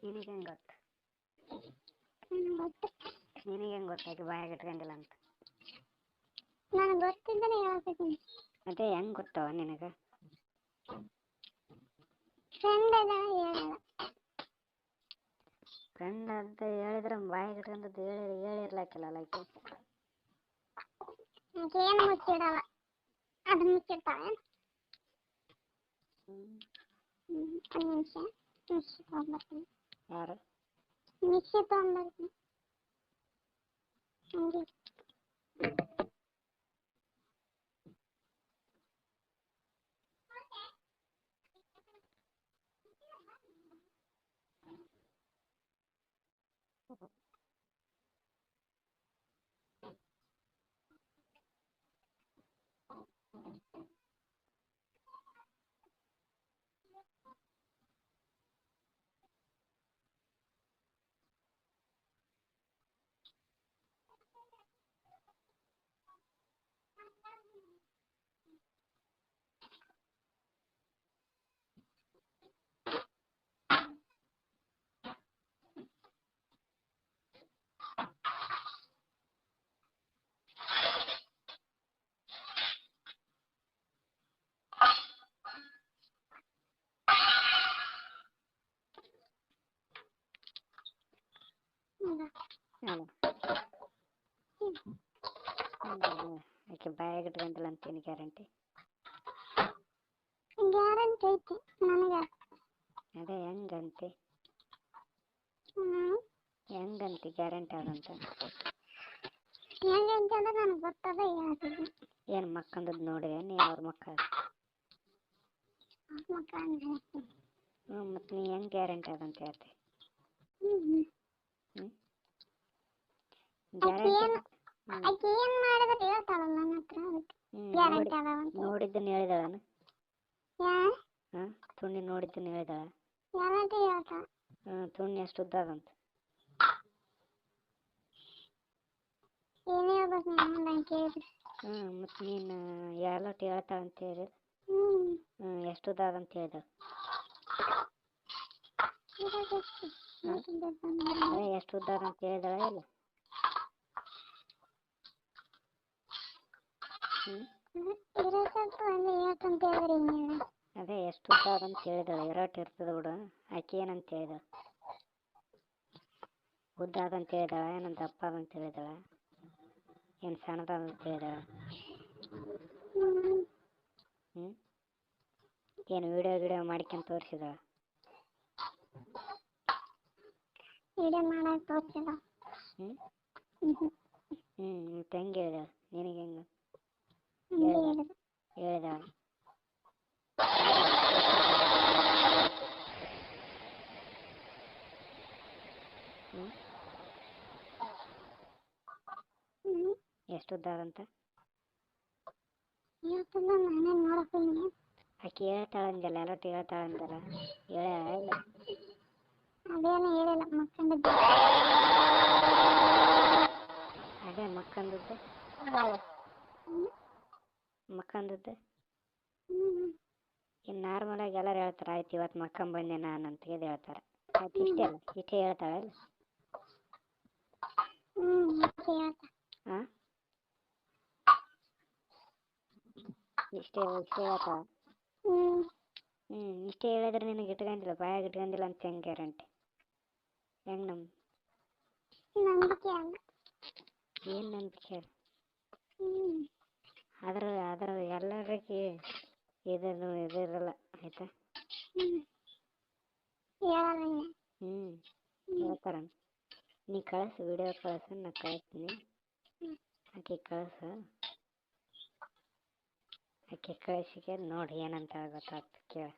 ನಿನಗೆ ಹೆಂಗೆ ಗೊತ್ತು? ಗೊತ್ತು. ನಿನಗೆ ಹೆಂಗೆ ಗೊತ್ತಾಗಿ ಬಾಯಾಗ ಇಟ್ಕೊಂಡಿಲ್ಲ ಅಂತ? ನನಗೆ ಗೊತ್ತಿದ್ದರೆ ಹೇಳ್ತೀನಿ. ಮತ್ತೆ ಹೆಂಗೆ ಗೊತ್ತವ ನಿನಗೆ? ಫ್ರೆಂಡ್ ಅದ ಹೇಳಲ್ಲ. ಫ್ರೆಂಡ್ ಅಂತ ಹೇಳಿದ್ರೆ ಬಾಯಾಗ ಇಟ್ಕೊಂಡದ್ದು ಹೇಳಿರ್ಲಾಕಿಲ್ಲ ಆಕೆ. ಆಕೆ ಏನು ಮುಚ್ಚಿಡಲ್ಲ. ಅದು ಮುಚ್ಚಿಡ್ತಾಳೆ. ಒಂದು ನಿಮಿಷ ಮಿಕ್ಸಿ ತೊಗೊಂಡ್ಬರ್ತೀನಿ. ಯಾರು? ಮಿಕ್ಸಿ ತೊಗೊಂಡ್ಬರ್ತೀನಿ. ಹಂಗೆ ಆಕೆ ಬಾಯಾಗ ಇಟ್ಕೊಂಡಿಲ್ಲ ಅಂತೇನು ಗ್ಯಾರಂಟಿ? ಗ್ಯಾರಂಟಿ ಐತಿ ನನಗೆ. ಅದೇ ಹೆಂಗಂತೆ? ಹೆಂಗಂತೆ ಗ್ಯಾರಂಟಿ ಆದಂತ? ಹೆಂಗಂತೆ ಅಂದ್ರೆ ನನಗೆ ಗೊತ್ತದ ಹೇಳ್ತೀನಿ. ಏನು ಮಕ್ಕಂದದ್ದು ನೋಡಿದೆ ನೀ ಅವ್ರ ಮಕ್ಕ? ಮತ್ತು ನೀ ಹೆಂಗೆ ಗ್ಯಾರಂಟಿ ಆದಂತ ಹೇಳ್ತಿ? ಆಕೆ ಏನು ಮಾಡಿದ್ರೆ ಹೇಳ್ತಾಳಲ್ಲ ನನ್ನ ಹತ್ರ, ಗ್ಯಾರಂಟಿ ಅದಾವಂತ. ನೋಡಿದ್ದನ್ನು ಹೇಳಿದಾಳನ? ಹಾಂ, ತುಣ್ಣಿ ನೋಡಿದ್ದನ್ನು ಹೇಳಿದಾಳ? ಗ್ಯಾರಂಟಿ ಹೇಳ್ತಾಳ. ತುಣ್ಣಿ ಎಷ್ಟು ಉದ್ದ ಅದಂತ? ಏನು ಹೇಳ್ಬೇಕು ನೀನು ನಾನು ಕೇಳಿದ್ರೆ? ಮತ್ತು ನೀನು ಎಲ್ಲಟ್ಟು ಹೇಳ್ತಾಳ ಅಂತ ಹೇಳಿ ಎಷ್ಟು ಉದ್ದ ಅದಂತ ಹೇಳಿದ? ಅದೇ ಎಷ್ಟು ಉದ್ದ ಅದಂತ ಹೇಳಿದಾಳ ಇಲ್ಲ? ಅದೇ ಎಷ್ಟು ಉದ್ದ ಅದಂತ ಹೇಳಿದಾಳ? ಇರೋಟ್ ಇರ್ತದ ಬಿಡು. ಆಕೆ ಏನಂತ ಹೇಳಿದಾಳ? ಉದ್ದ ಅದಂತ ಹೇಳಿದಾಳ ಏನು ದಪ್ಪ ಅದಂತ ಹೇಳಿದಾಳ ಏನು ಸಣ್ಣದಂತ ಹೇಳಿದಾಳ? ಏನು ವಿಡಿಯೋ ಮಾಡ್ಕೊಂಡು ತೋರಿಸಿದಾಳ? ವಿಡಿಯೋ ಮಾಡಕ್ಕೆ ತೋರಿಸಿದ. ಮತ್ತೆ ಹೆಂಗೆ ಹೇಳಿದಾಳ? ನಿನಗೆ ಹೆಂಗೆ ಹೇಳಿದಾಳ? ಎಷ್ಟು ಉದ್ದ ಅದಂತ? ಆಕೆ ಹೇಳ್ತಾಳಂದಲ್ಲ, ಎಲ್ಲಟ್ಟು ಹೇಳ್ತಾಳಂದಲ್ಲ, ಹೇಳ್ಯಾಳ ಇಲ್ಲ? ಅದೇನು ಹೇಳಿಲ್ಲ. ಅದೇ ಮಕ್ಕಂದದ್ದು ಇನ್ನು ನಾರ್ಮಲಾಗಿ ಎಲ್ಲರೂ ಹೇಳ್ತಾರೆ, ಆಯ್ತು ಇವತ್ತು ಮಕ್ಕಂಬಂದೆ ನಾನು ಅಂತ ಇದು ಹೇಳ್ತಾರೆ. ಆಯ್ತು ಇಷ್ಟೇ ಅಲ್ಲ, ಇಷ್ಟೇ ಹೇಳ್ತಾಳೆ ಇಲ್ಲ? ಹಾಂ, ಇಷ್ಟೇ ಹೇಳ್ತಾಳ? ಇಷ್ಟೇ ಹೇಳಿದ್ರೆ ನಿನಗೆ ಇಟ್ಕೊಂಡಿಲ್ಲ, ಬಾಯಾಗ ಇಟ್ಕೊಂಡಿಲ್ಲ ಅಂತ ಹೆಂಗೆ ಗ್ಯಾರಂಟಿ? ಹೆಂಗೆ ಏನು ನಂಬಿಕೆ? ಅದ್ರ ಎಲ್ಲರಿಗೆ ಇದಿರಲ್ಲ ಆಯ್ತಾ? ಹೇಳ್ತಾರ. ನೀ ಕಳಿಸು, ವಿಡಿಯೋ ಕಳಿಸು, ನಾ ಕಳಿಸ್ತೀನಿ. ಆಕೆ ಕಳಿಸು, ಆಕೆ ಕಳಿಸಿಕೆ ನೋಡಿ ಏನಂತ ಗೊತ್ತಾಗ್ತದೆ ಕೇಳ.